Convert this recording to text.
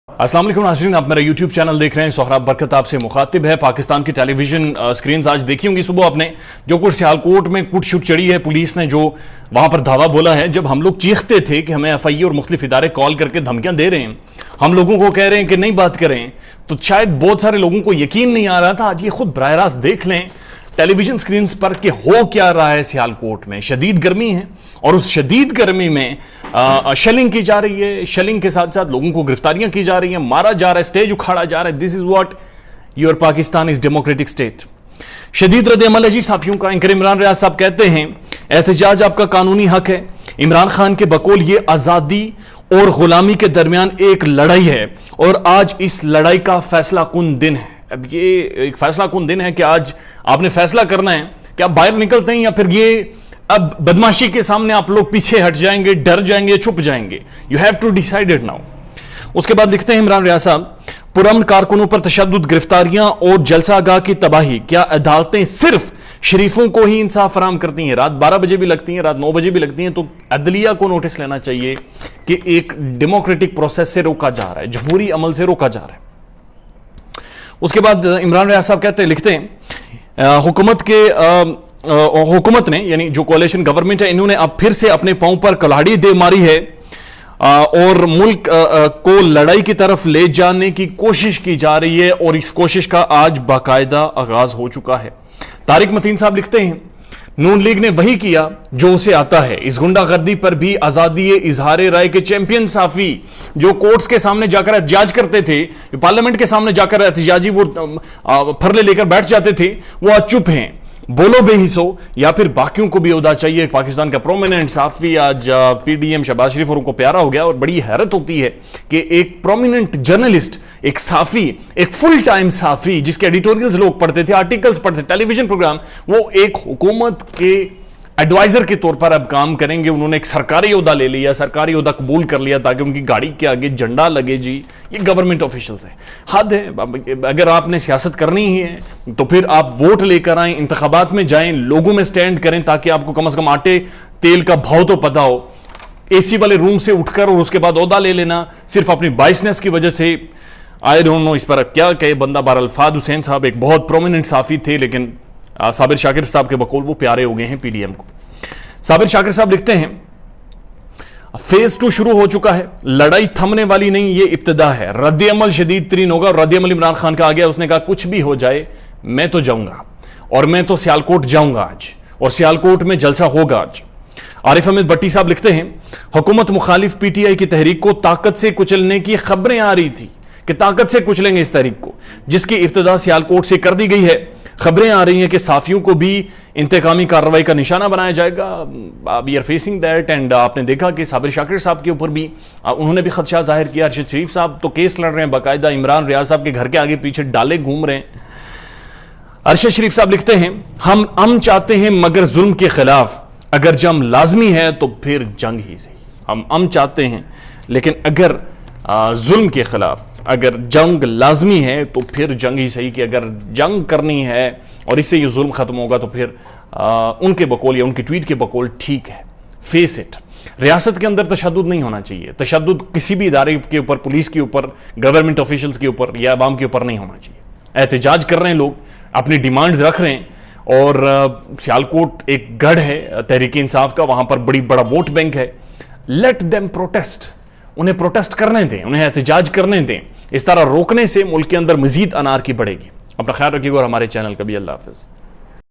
अस्सलाम वालेकुम नाज़रीन, आप मेरा यूट्यूब चैनल देख रहे हैं। सोहराब बरकत आपसे मुखातिब है। पाकिस्तान की टेलीविजन स्क्रीन आज देखी होंगी सुबह आपने, जो कुछ सियालकोट में कुट शुट चढ़ी है पुलिस ने, जो वहां पर धावा बोला है। जब हम लोग चीखते थे कि हमें एफआईए और मुख्तलिफ इदारे कॉल करके धमकियां दे रहे हैं, हम लोगों को कह रहे हैं कि नहीं बात करें, तो शायद बहुत सारे लोगों को यकीन नहीं आ रहा था। आज ये खुद बराह रास्त देख लें टेलीविजन स्क्रीन पर कि हो क्या रहा है। सियालकोट में शदीद गर्मी है और उस शदीद गर्मी में शेलिंग की जा रही है। शेलिंग के साथ साथ लोगों को गिरफ्तारियां की जा रही हैं, मारा जा रहा है, स्टेज उखाड़ा जा रहा है। This is what your Pakistan is democratic state. शदीद रद्द अमल है जी साफियों का। एंकर इमरान रियाज साहब कहते हैं एहतजाज आपका कानूनी हक है। इमरान खान के बकौल ये आजादी और गुलामी के दरमियान एक लड़ाई है और आज इस लड़ाई का फैसला कुन दिन है। अब ये एक फैसला कुन दिन है कि आज आपने फैसला करना है कि आप बाहर निकलते हैं या फिर ये अब बदमाशी के सामने आप लोग पीछे हट जाएंगे, डर जाएंगे, छुप जाएंगे। You have to decide it now. उसके बाद लिखते हैं इमरान रियाज साहब, पुरअमन कारकुनों पर तशद्दुद, गिरफ्तारियां और जलसागाह की तबाही, क्या अदालतें सिर्फ शरीफों को ही इंसाफ फराम करती हैं? रात 12 बजे भी लगती हैं, रात 9 बजे भी लगती हैं, तो अदलिया को नोटिस लेना चाहिए कि एक डेमोक्रेटिक प्रोसेस से रोका जा रहा है, जमहूरी अमल से रोका जा रहा है। उसके बाद इमरान रियाज साहब कहते हैं, लिखते हैं हुकूमत ने यानी जो कोalition गवर्नमेंट है, इन्होंने अब फिर से अपने पांव पर कुल्हाड़ी दे मारी है और मुल्क को लड़ाई की तरफ ले जाने की कोशिश की जा रही है और इस कोशिश का आज बाकायदा आगाज हो चुका है। तारिक मतीन साहब लिखते हैं, नून लीग ने वही किया जो उसे आता है। इस गुंडागर्दी पर भी आजादी इजहार राय के चैंपियन साफी जो कोर्ट्स के सामने जाकर एहतजाज करते थे, पार्लियामेंट के सामने जाकर एहतजाजी वो फरले लेकर बैठ जाते थे, वो आज चुप हैं। बोलो बेहिसो या फिर बाकियों को भी उदा चाहिए। पाकिस्तान का प्रोमिनेंट साफी आज पीडीएम शहबाज शरीफ और उनको प्यारा हो गया और बड़ी हैरत होती है कि एक प्रोमिनेंट जर्नलिस्ट, एक साफी, एक फुल टाइम साफी जिसके एडिटोरियल्स लोग पढ़ते थे, आर्टिकल्स पढ़ते, टेलीविजन प्रोग्राम, वो एक हुकूमत के एडवाइजर के तौर पर अब काम करेंगे। उन्होंने एक सरकारी ओहदा ले लिया, सरकारी ओहदा कबूल कर लिया ताकि उनकी गाड़ी के आगे झंडा लगे। जी ये गवर्नमेंट ऑफिशियल्स है, हद है। अगर आपने सियासत करनी ही है तो फिर आप वोट लेकर आए, इंतखाबात में जाएं, लोगों में स्टैंड करें ताकि आपको कम से कम आटे तेल का भाव तो पता हो। एसी वाले रूम से उठकर और उसके बाद ओहदा ले लेना सिर्फ अपनी बाइसनेस की वजह से, आई डोंट नो इस पर क्या कहे बंदा। बहरहाल फाद हुसैन साहब एक बहुत प्रोमिनेंट साफी थे, लेकिन साबिर शाकिर साहब के बकौल वो प्यारे हो गए हैं पीडीएम को। साबिर शाकिर साहब लिखते हैं, फेज 2 शुरू हो चुका है, लड़ाई थमने वाली नहीं, ये इब्तिदा है। रद्द अमल शदीद तरीन होगा और रद्द अमल इमरान खान का आ गया। उसने कहा कुछ भी हो जाए मैं तो जाऊंगा और मैं तो सियालकोट जाऊंगा आज और सियालकोट में जलसा होगा आज। आरिफ अहमद भट्टी साहब लिखते हैं, हुकूमत मुखालिफ पीटीआई की तहरीक को ताकत से कुचलने की खबरें आ रही थी कि ताकत से कुचलेंगे इस तहरीक को, जिसकी इब्तिदा सियालकोट से कर दी गई है। खबरें आ रही हैं कि साफियों को भी इंतकामी कार्रवाई का निशाना बनाया जाएगा। We are facing that and आपने देखा कि साबिर शाकिर साहब के ऊपर भी उन्होंने भी खदशा जाहिर किया। अरशद शरीफ साहब तो केस लड़ रहे हैं बाकायदा, इमरान रियाज साहब के घर के आगे पीछे डाले घूम रहे हैं। अरशद शरीफ साहब लिखते हैं, हम चाहते हैं मगर जुल्म के खिलाफ, अगर जंग लाजमी है तो फिर जंग ही सही। हम चाहते हैं लेकिन अगर जुल्म के खिलाफ अगर जंग लाजमी है तो फिर जंग ही सही। कि अगर जंग करनी है और इससे ये जुल्म खत्म होगा तो फिर उनके बकौल या उनकी ट्वीट के बकौल ठीक है। फेस इट, रियासत के अंदर तशद्दुद नहीं होना चाहिए। तशद्दुद किसी भी इदारे के ऊपर, पुलिस के ऊपर, गवर्नमेंट ऑफिशियल्स के ऊपर या अवाम के ऊपर नहीं होना चाहिए। एहतजाज कर रहे हैं लोग, अपनी डिमांड्स रख रहे हैं और सियालकोट एक गढ़ है तहरीक इंसाफ का, वहां पर बड़ा वोट बैंक है। लेट देम प्रोटेस्ट, उन्हें प्रोटेस्ट करने दें, उन्हें एहतजाज करने दें। इस तरह रोकने से मुल्क के अंदर मजीद अनारकी बढ़ेगी। अपना ख्याल रखिएगा और हमारे चैनल का भी अल्लाह हाफिज़।